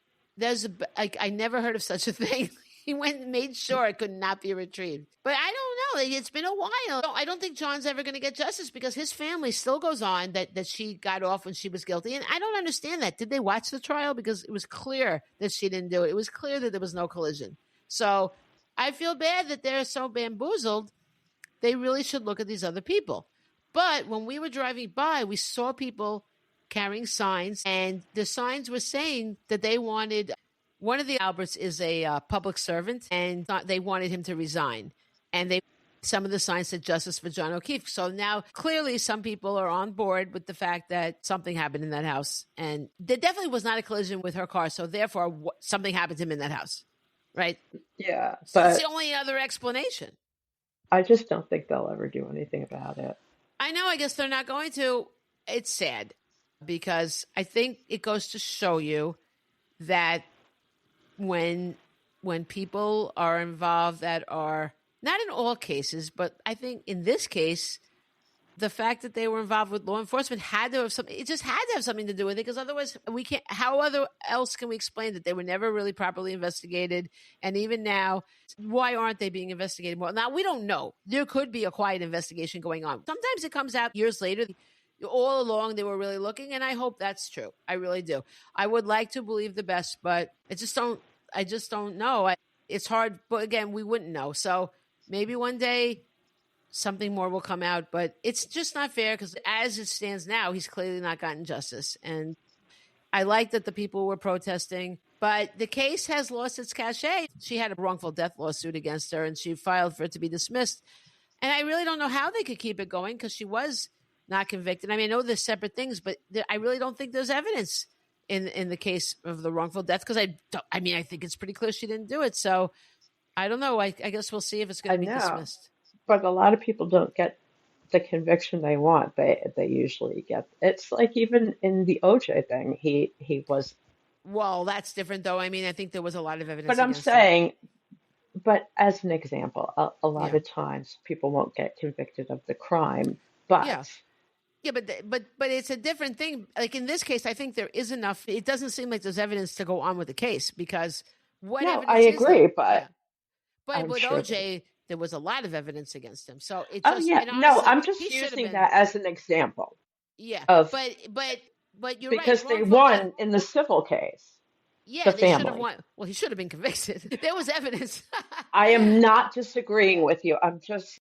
I never heard of such a thing. He went and made sure it could not be retrieved. But I don't know. It's been a while. I don't think John's ever going to get justice because his family still goes on that she got off when she was guilty. And I don't understand that. Did they watch the trial? Because it was clear that she didn't do it. It was clear that there was no collision. So I feel bad that they're so bamboozled. They really should look at these other people. But when we were driving by, we saw people carrying signs, and the signs were saying that they wanted, one of the Alberts is a public servant, and they wanted him to resign. And some of the signs said justice for John O'Keefe. So now clearly some people are on board with the fact that something happened in that house. And there definitely was not a collision with her car. So therefore something happened to him in that house. Right? Yeah, So but it's the only other explanation. I just don't think they'll ever do anything about it. I know. I guess they're not going to. It's sad because I think it goes to show you that when people are involved that are not in all cases, but I think in this case, the fact that they were involved with law enforcement had to have something. It just had to have something to do with it because otherwise we can't. How else can we explain that they were never really properly investigated? And even now, why aren't they being investigated more? Now we don't know. There could be a quiet investigation going on. Sometimes it comes out years later. All along they were really looking, and I hope that's true. I really do. I would like to believe the best, but I just don't know. It's hard, but again, we wouldn't know. So maybe one day something more will come out, but it's just not fair because as it stands now, he's clearly not gotten justice. And I like that the people were protesting, but the case has lost its cachet. She had a wrongful death lawsuit against her and she filed for it to be dismissed. And I really don't know how they could keep it going because she was not convicted. I mean, I know there's separate things, but I really don't think there's evidence in the case of the wrongful death because I think it's pretty clear she didn't do it. So I don't know. I guess we'll see if it's going to be dismissed. But a lot of people don't get the conviction they want. They usually get. It's like even in the OJ thing, he was. Well, that's different though. I mean, I think there was a lot of evidence. But I'm saying, but as an example, a lot of times people won't get convicted of the crime, but. Yeah, but it's a different thing. Like in this case, I think there is enough. It doesn't seem like there's evidence to go on with the case because what evidence I agree, but with OJ, there was a lot of evidence against him. So it oh just yeah, honestly, no, I'm just using that as an example. Yeah, of, but you're because right. They won in the civil case. Yeah, the they family. should have won. Well, he should have been convicted. There was evidence. I am not disagreeing with you. I'm just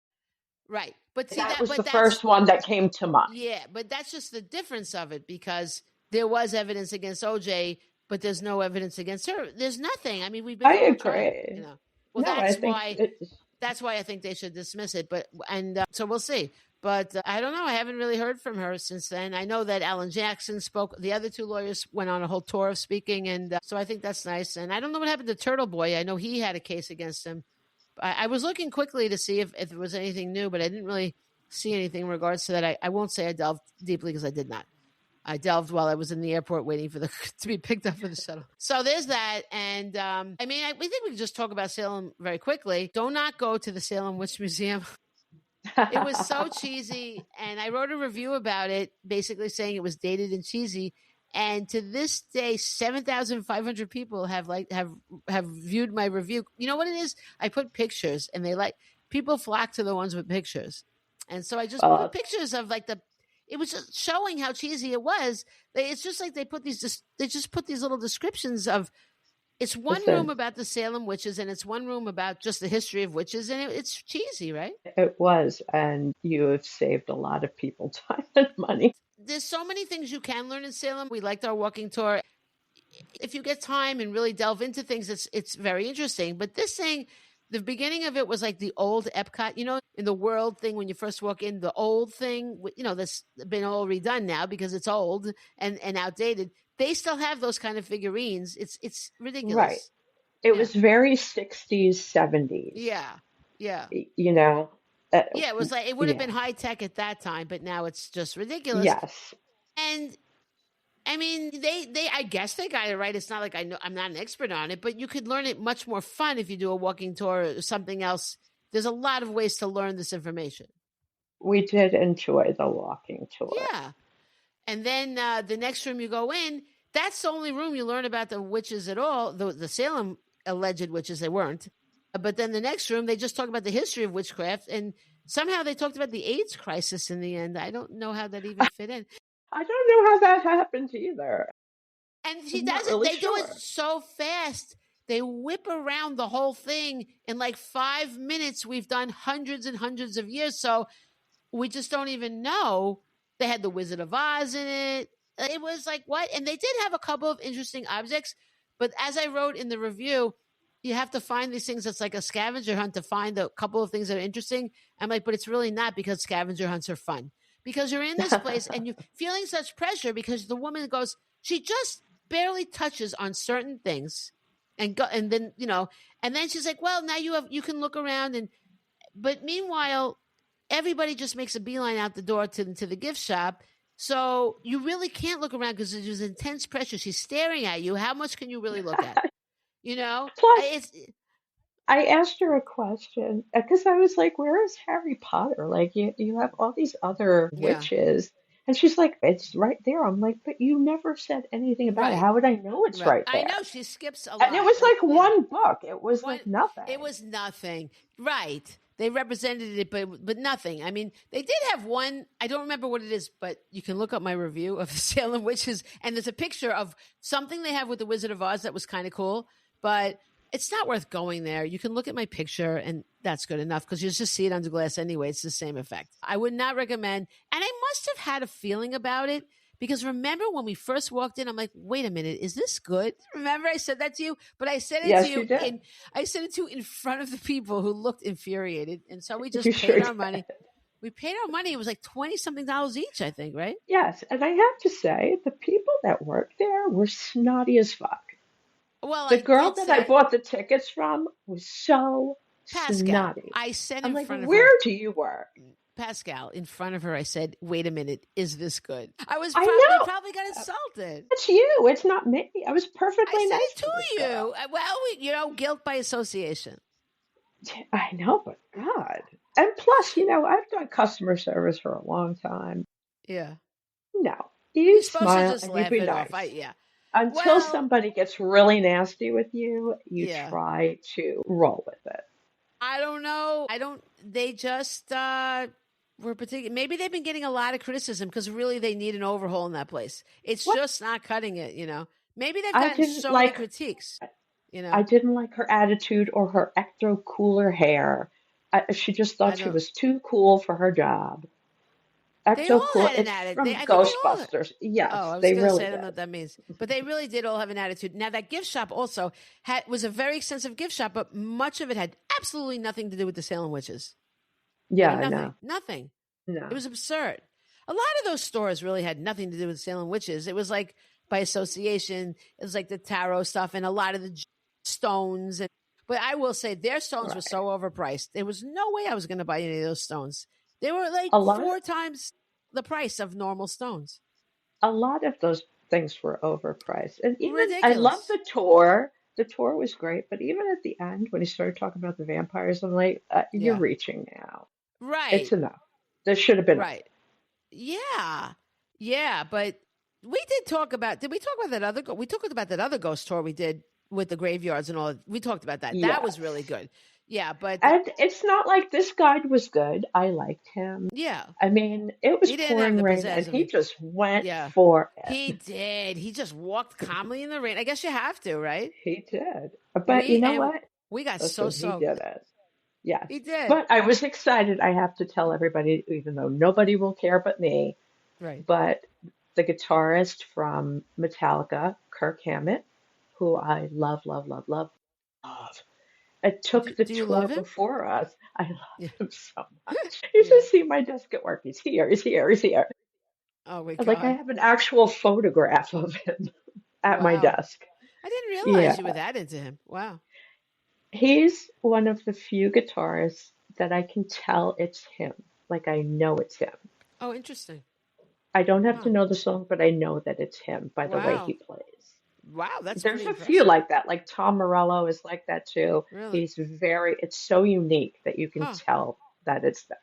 right. But see, that was the first one that came to mind. Yeah, but that's just the difference of it because there was evidence against OJ, but there's no evidence against her. There's nothing. I mean, we've been. I agree. Well, no, that's why I think they should dismiss it. But so we'll see. But I don't know. I haven't really heard from her since then. I know that Alan Jackson spoke. The other two lawyers went on a whole tour of speaking, and so I think that's nice. And I don't know what happened to Turtle Boy. I know he had a case against him. I was looking quickly to see if there was anything new, but I didn't really see anything in regards to that. I won't say I delved deeply because I did not. I delved while I was in the airport waiting for to be picked up for the shuttle. So there's that. And we think we can just talk about Salem very quickly. Do not go to the Salem Witch Museum. It was so cheesy. And I wrote a review about it, basically saying it was dated and cheesy. And to this day, 7,500 people have viewed my review. You know what it is? I put pictures, and people flock to the ones with pictures. And so I just put pictures of it was just showing how cheesy it was. It's just like they just put these little descriptions of It's one room Listen, about the Salem witches, and it's one room about just the history of witches, and it's cheesy, right? it was, and you have saved a lot of people time and money. There's so many things you can learn in Salem. We liked our walking tour. If you get time and really delve into things, it's very interesting. But this thing, the beginning of it was like the old Epcot, in the world thing when you first walk in, the old thing, that's been all redone now because it's old and outdated. They still have those kind of figurines. It's Right. ridiculous. It Yeah. was very 60s, 70s, Yeah. Yeah. you know. Uh, Yeah. It was like, it would have yeah. been high tech at that time, but now it's just ridiculous. Yes. And I mean, I guess they got it right. It's not like I'm not an expert on it, but you could learn it much more fun if you do a walking tour or something else. There's a lot of ways to learn this information. We did enjoy the walking tour. Yeah. And then the next room you go in, that's the only room you learn about the witches at all, the Salem alleged witches, they weren't. But then the next room, they just talk about the history of witchcraft. And somehow they talked about the AIDS crisis in the end. I don't know how that even fit in. I don't know how that happened either. And she I'm not does it. really They do it sure. so fast. They whip around the whole thing in like 5 minutes. We've done hundreds and hundreds of years. So we just don't even know. They had the Wizard of Oz in it. It was like, what? And they did have a couple of interesting objects. But as I wrote in the review, you have to find these things. It's like a scavenger hunt to find a couple of things that are interesting. I'm like, but it's really not, because scavenger hunts are fun. Because you're in this place and you're feeling such pressure because the woman goes, she just barely touches on certain things and then, and then she's like, well, now you can look around but meanwhile, everybody just makes a beeline out the door to the gift shop. So you really can't look around because there's intense pressure. She's staring at you. How much can you really look at? Plus, I asked her a question because I was like, where is Harry Potter? Like, you have all these other Yeah, witches. And she's like, it's right there. I'm like, but you never said anything about it. right. How would I know it's Right. right I there? know she skips a And it lot. was like Yeah. one book. It was One, like nothing. it was nothing. Right. They represented it, but nothing. I mean, they did have one. I don't remember what it is, but you can look up my review of the Salem Witches, and there's a picture of something they have with the Wizard of Oz that was kind of cool, but it's not worth going there. You can look at my picture, and that's good enough because you just see it under glass anyway. It's the same effect. I would not recommend, and I must have had a feeling about it. Because remember when we first walked in, I'm like, wait a minute, is this good? Remember I said that to you? But I said it to Yes, you you did. I said it to you in front of the people who looked infuriated. And so we just You paid sure our did. money. We paid our money. It was like 20 something dollars each, I think, right? Yes. And I have to say, the people that worked there were snotty as fuck. Well, The I girl did that I say, bought the tickets from was so Pascale, snotty. I said I'm in like, front of where her, do you work? Pascale, in front of her, I said, wait a minute, is this good? I They know. probably got insulted. It's you. It's not me. I was I perfectly said nice it to this you. girl. Well, guilt by association. I know, but God. And plus, I've done customer service for a long time. Yeah. No, You're you supposed to smile just and you laugh be it off. nice. Yeah. Until Well, somebody gets really nasty with you, you yeah. try to roll with it. I don't know. They just were particular. Maybe they've been getting a lot of criticism because really they need an overhaul in that place. It's What? just not cutting it, Maybe they've I gotten didn't so many like critiques, I didn't like her attitude or her ecto cooler hair. She just I thought she don't. was too cool for her job. They Ecto all cool. had an It's attitude. from I think they all. Ghostbusters. Oh, Yes, I was they going to really say I don't know did. what that means, but they really did all have an attitude. Now that gift shop also was a very extensive gift shop, but much of it had absolutely nothing to do with the Salem witches. Yeah, I Nothing, know. nothing. No. It was absurd. A lot of those stores really had nothing to do with Salem witches. It was like by association. It was like the tarot stuff and a lot of the stones. But I will say their stones were Right. so overpriced. There was no way I was going to buy any of those stones. They were like A lot 4 times the price of normal stones. a lot of those things were overpriced. And even I love Ridiculous. the tour. The tour was great, but even at the end when he started talking about the vampires, I'm like, you're Yeah. reaching now. It's Right. enough. There should have been Right. Yeah. Yeah. But we did talk about, did we talk about that we talked about that other ghost tour we did with the graveyards and all. We talked about that. That was really Yes. good. Yeah, but And it's not like this guide was good. I liked him. yeah, I mean, it was he didn't have pouring the rain and pizzazz of he you. just went Yeah, for he it. did. He just walked calmly in the rain. I guess you have to, right? He did. But you know And what? we got so Listen, he soaked. did it. Yes. He did. But I was excited. I have to tell everybody, even though nobody will care but me, Right. but the guitarist from Metallica, Kirk Hammett, who I love, love, love, love, love. It took the Do you tour love him? before us. I love Yeah. him so much. You Yeah. should see my desk at work. He's here, he's here, he's here. Oh my Like I God. have an actual photograph of him at my Wow. desk. I didn't realize Yeah. you were that into him. Wow. He's one of the few guitarists that I can tell it's him. Like I know it's him. Oh, interesting. I don't have to Wow. know the song, but I know that it's him by the way he Wow. plays. Wow. That's There's pretty a few impressive. like that. Like Tom Morello is like that too. Really? It's so unique that you can Huh. tell that it's them.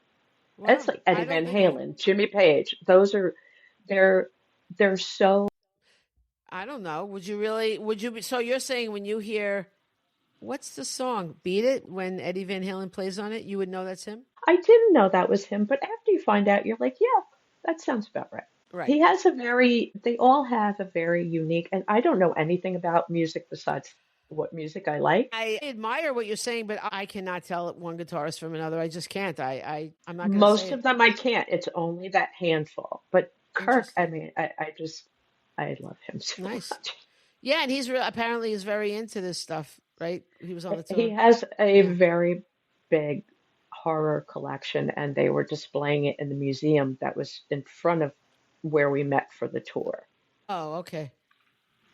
It's Wow. like Eddie I don't Van think I. Halen, Jimmy Page. They're they're so. I don't know. Would you really? Would you be? So you're saying when you hear, what's the song? Beat It, when Eddie Van Halen plays on it, you would know that's him? I didn't know that was him, but after you find out, you're like, yeah, that sounds about right. Right. He has they all have a very unique, and I don't know anything about music besides what music I like. I admire what you're saying, but I cannot tell one guitarist from another. I just can't. I'm not going to say Most it. of them I can't. It's only that handful. But Kirk, I Interesting. mean, I love him so Nice. much. Yeah, and apparently he's very into this stuff, right? He was on the He tour. has a Yeah. very big horror collection, and they were displaying it in the museum that was in front of where we met for the tour. Oh, okay.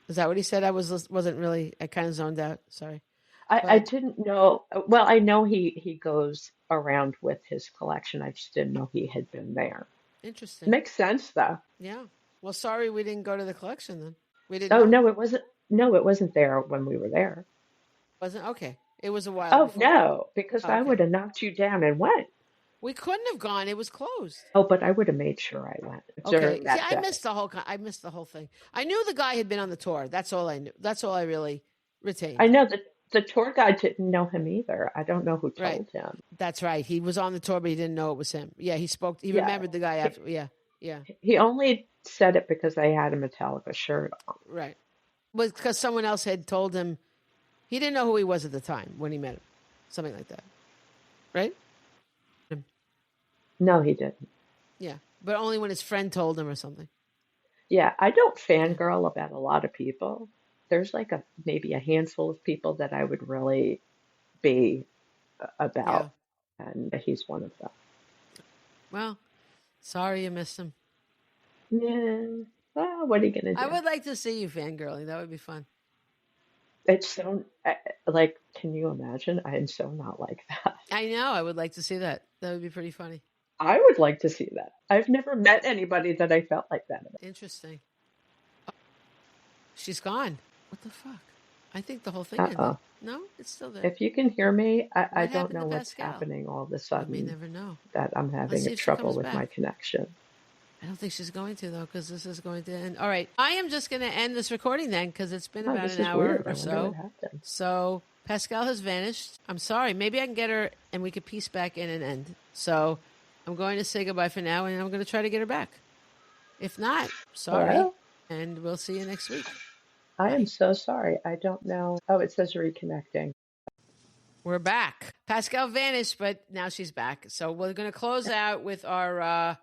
Is that what he said? Wasn't really. I kind of zoned out. Sorry, I but didn't know. Well, I know he goes around with his collection. I just didn't know he had been there. interesting. Makes sense though. Yeah. Well, sorry we didn't go to the collection then. We didn't Oh know. no, it wasn't. No, it wasn't there when we were there. Wasn't okay. It was a while Oh before. no, because I Okay. would have knocked you down and went. We couldn't have gone. It was closed. Oh, but I would have made sure I went Okay. during See, that I day. missed the whole. I missed the whole thing. I knew the guy had been on the tour. That's all I knew. That's all I really retained. I know that the tour guide didn't know him either. I don't know who Right. told him. That's right. He was on the tour, but he didn't know it was him. Yeah, he spoke. He Yeah, remembered the guy after. Yeah. Yeah. he only said it because I had a Metallica shirt on. Right. Was because someone else had told him. He didn't know who he was at the time when he met him. Something like that. Right? No, he didn't. Yeah. But only when his friend told him or something. Yeah, I don't Yeah. fangirl about a lot of people. There's like maybe a handful of people that I would really be Yeah. about, and he's one of them. Well, sorry you missed him. Yeah. Well, what are you gonna I do? would like to see you fangirling. That would be fun. It's so like, can you imagine? I am so not like that. I know. I would like to see that. That would be pretty funny. I would like to see that. I've never met anybody that I felt like that about. Interesting. Oh, she's gone. What the fuck? I think the whole thing Uh-oh. ended. No, it's still there. If you can hear me, I What don't happened know to what's Pascale? happening all of a We may sudden never know. that I'm Let's having see if she trouble comes with my back. connection. I don't think she's going to, though, because this is going to end. All right. I am just going to end this recording then, because it's been Oh, about this an is hour weird. I or wonder so. what happened. So Pascale has vanished. I'm sorry. Maybe I can get her and we could piece back in and end. So I'm going to say goodbye for now, and I'm going to try to get her back. If not, sorry. Well, And we'll see you next week. I am Bye. so sorry. I don't know. Oh, it says reconnecting. We're back. Pascale vanished, but now she's back. So we're going to close out with our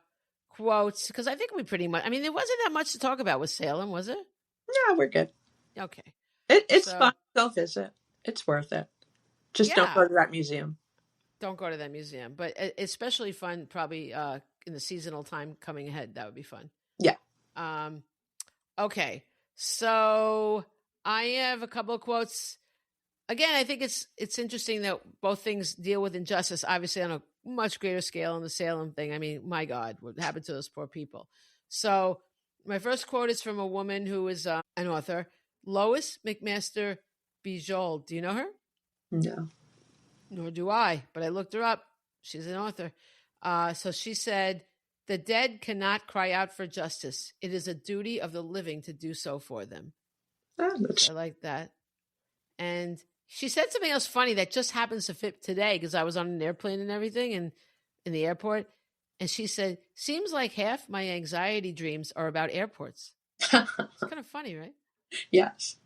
quotes, because I think we pretty much, I mean, there wasn't that much to talk about with Salem, was it? No, we're good. Okay. It's So- fun. Go visit. It's worth it. Just don't Yeah. go to that museum. Don't go to that museum, but especially fun probably in the seasonal time coming ahead. That would be fun. Yeah. Okay. So I have a couple of quotes. Again, I think it's interesting that both things deal with injustice, obviously on a much greater scale on the Salem thing. I mean, my God, what happened to those poor people? So my first quote is from a woman who is an author, Lois McMaster Bijol. Do you know her? No. Nor do I, but I looked her up. She's an author. So she said, "The dead cannot cry out for justice. It is a duty of the living to do so for them." Oh, that's I like that. And She said something else funny that just happens to fit today because I was on an airplane and everything and in the airport. And she said, seems like half my anxiety dreams are about airports. It's kind of funny, right? Yes.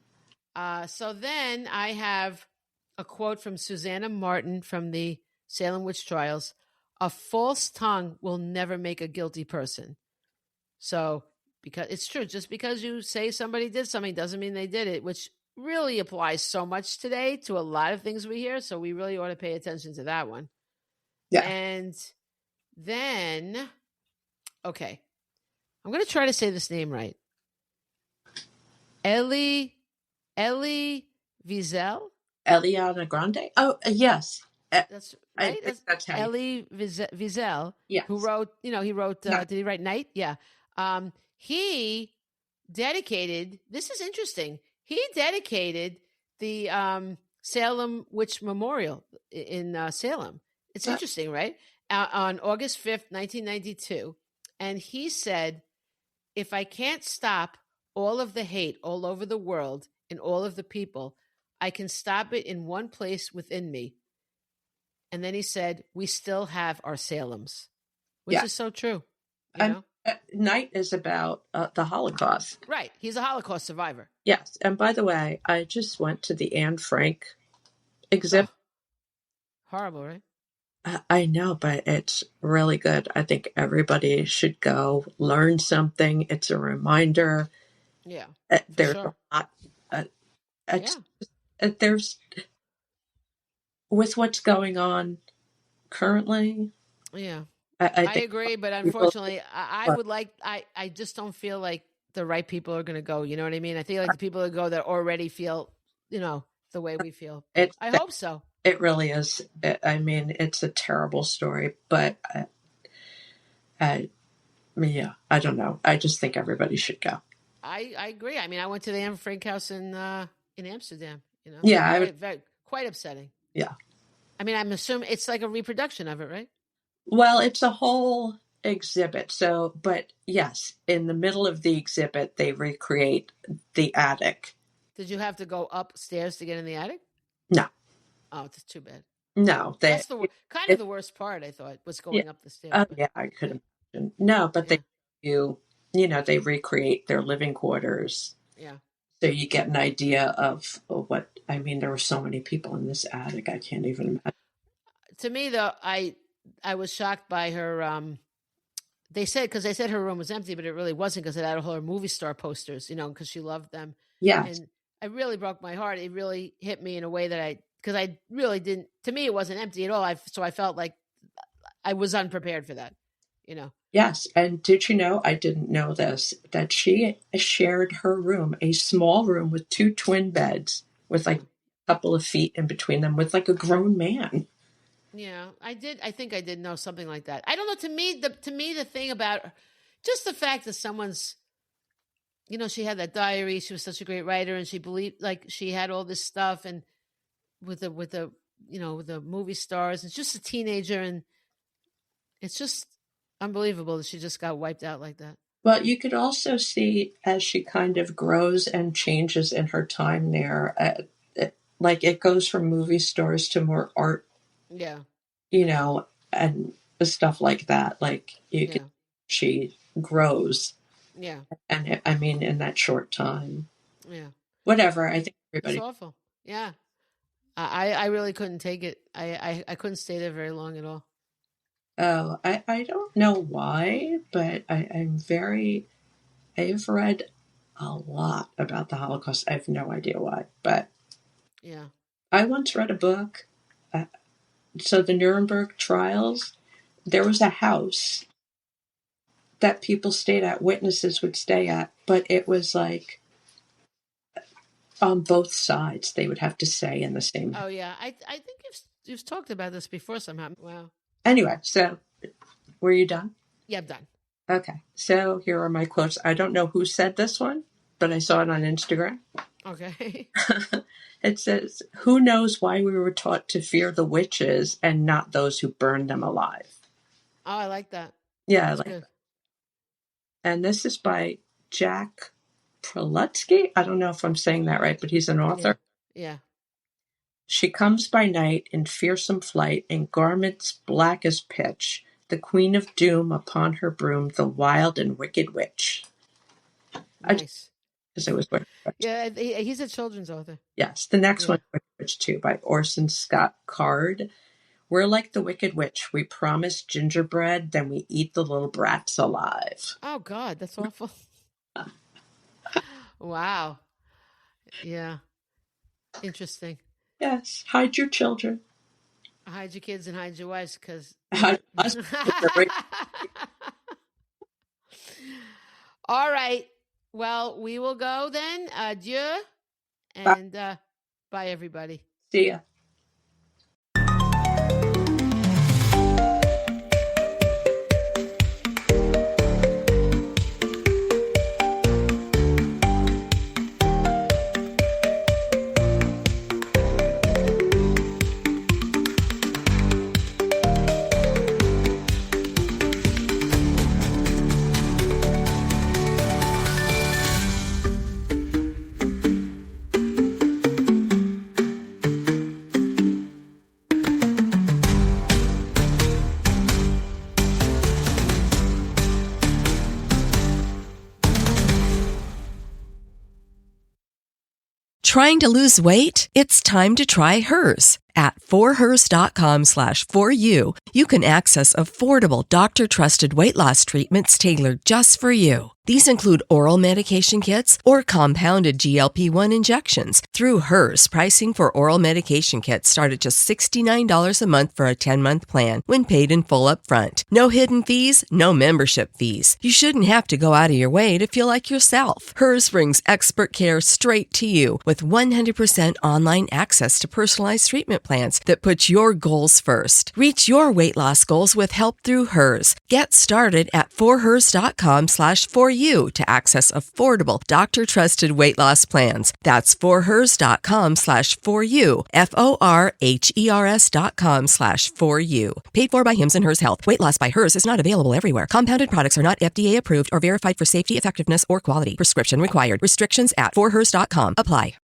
So then I have a quote from Susanna Martin from the Salem Witch Trials. A false tongue will never make a guilty person. So because it's true, just because you say somebody did something doesn't mean they did it, which really applies so much today to a lot of things we hear. So we really ought to pay attention to that one. Yeah. And then, okay, I'm going to try to say this name right. Elie Wiesel? Eliana Grande? Oh, yes. That's right. I think that's how Elie Wiesel, yes. who wrote, Night. did he write Night? Yeah. He dedicated, this is interesting. He dedicated the Salem Witch Memorial in Salem. It's interesting, right? On August 5th, 1992. And he said, if I can't stop all of the hate all over the world and all of the people, I can stop it in one place within me. And then he said, we still have our Salems, which is so true. You know? Night is about the Holocaust. Right. He's a Holocaust survivor. Yes. And by the way, I just went to the Anne Frank exhibit. Oh, horrible, right? I know, but it's really good. I think everybody should go learn something. It's a reminder. Yeah. There's sure. a lot. There's, with what's going on currently. Yeah. I agree, but unfortunately, I just don't feel like the right people are going to go. You know what I mean? I feel like the people that go that already feel, the way we feel. I hope so. It really is. I mean, it's a terrible story, but yeah, I don't know. I just think everybody should go. I agree. I mean, I went to the Anne Frank house in Amsterdam. Yeah, quite upsetting. Yeah. I mean, I'm assuming it's like a reproduction of it, right? Well, it's a whole exhibit. So, but yes, in the middle of the exhibit, they recreate the attic. Did you have to go upstairs to get in the attic? No. Oh, it's too bad. No. That's the worst part, I thought, was going up the stairs. Yeah, I could imagine. No, but they recreate their living quarters. Yeah. So you get an idea of what, I mean, there were so many people in this attic. I can't even imagine. To me, though, I was shocked by her. They said her room was empty, but it really wasn't because it had all her movie star posters, because she loved them. Yeah. And it really broke my heart. It really hit me in a way that because I really didn't, to me, it wasn't empty at all. So I felt like I was unprepared for that, Yes. And did you know, I didn't know this, that she shared her room, a small room with 2 twin beds with like a couple of feet in between them with like a grown man. Yeah, I did. I think I did know something like that. I don't know. To me, the thing about just the fact that someone's, she had that diary. She was such a great writer, and she believed like she had all this stuff, and with the movie stars. It's just a teenager, and it's just unbelievable that she just got wiped out like that. Well, you could also see as she kind of grows and changes in her time there, like it goes from movie stars to more art. Yeah. And stuff like that. Like she grows. Yeah. And I mean, in that short time. Yeah. Whatever. I think everybody. It's awful. Yeah. I really couldn't take it. I couldn't stay there very long at all. Oh, I don't know why, but I've read a lot about the Holocaust. I have no idea why, but yeah. I once read a book. So the Nuremberg trials, there was a house that people stayed at, witnesses would stay at, but it was like on both sides. They would have to stay in the same house. Oh, yeah. I think you've talked about this before somehow. Wow. Anyway, so were you done? Yeah, I'm done. Okay. So here are my quotes. I don't know who said this one, but I saw it on Instagram. Okay. It says, who knows why we were taught to fear the witches and not those who burned them alive? Oh, I like that. Yeah, That's I like good. that. And this is by Jack Prelutsky. I don't know if I'm saying that right, but he's an author. Yeah. She comes by night in fearsome flight, in garments black as pitch, the queen of doom upon her broom, the wild and wicked witch. Nice. Because it was Wicked Witch. Yeah, he's a children's author. Yes, the next one, Wicked Witch 2 by Orson Scott Card. We're like the Wicked Witch. We promise gingerbread, then we eat the little brats alive. Oh, God, that's awful. Wow. Yeah. Interesting. Yes, hide your children. Hide your kids and hide your wives, because... Hide us. All right. Well, we will go then. Adieu. Bye. And bye, everybody. See ya. Trying to lose weight? It's time to try Hers. At forhers.com/4u, you can access affordable doctor-trusted weight loss treatments tailored just for you. These include oral medication kits or compounded GLP-1 injections. Through Hers, pricing for oral medication kits start at just $69 a month for a 10-month plan when paid in full upfront. No hidden fees, no membership fees. You shouldn't have to go out of your way to feel like yourself. Hers brings expert care straight to you with 100% online access to personalized treatment plans that put your goals first. Reach your weight loss goals with help through Hers. Get started at forhers.com/4u to access affordable, doctor-trusted weight loss plans. That's forhers.com/4u, forhers.com/4u. Paid for by Hims and Hers Health. Weight loss by Hers is not available everywhere. Compounded products are not FDA approved or verified for safety, effectiveness, or quality. Prescription required. Restrictions at forhers.com apply.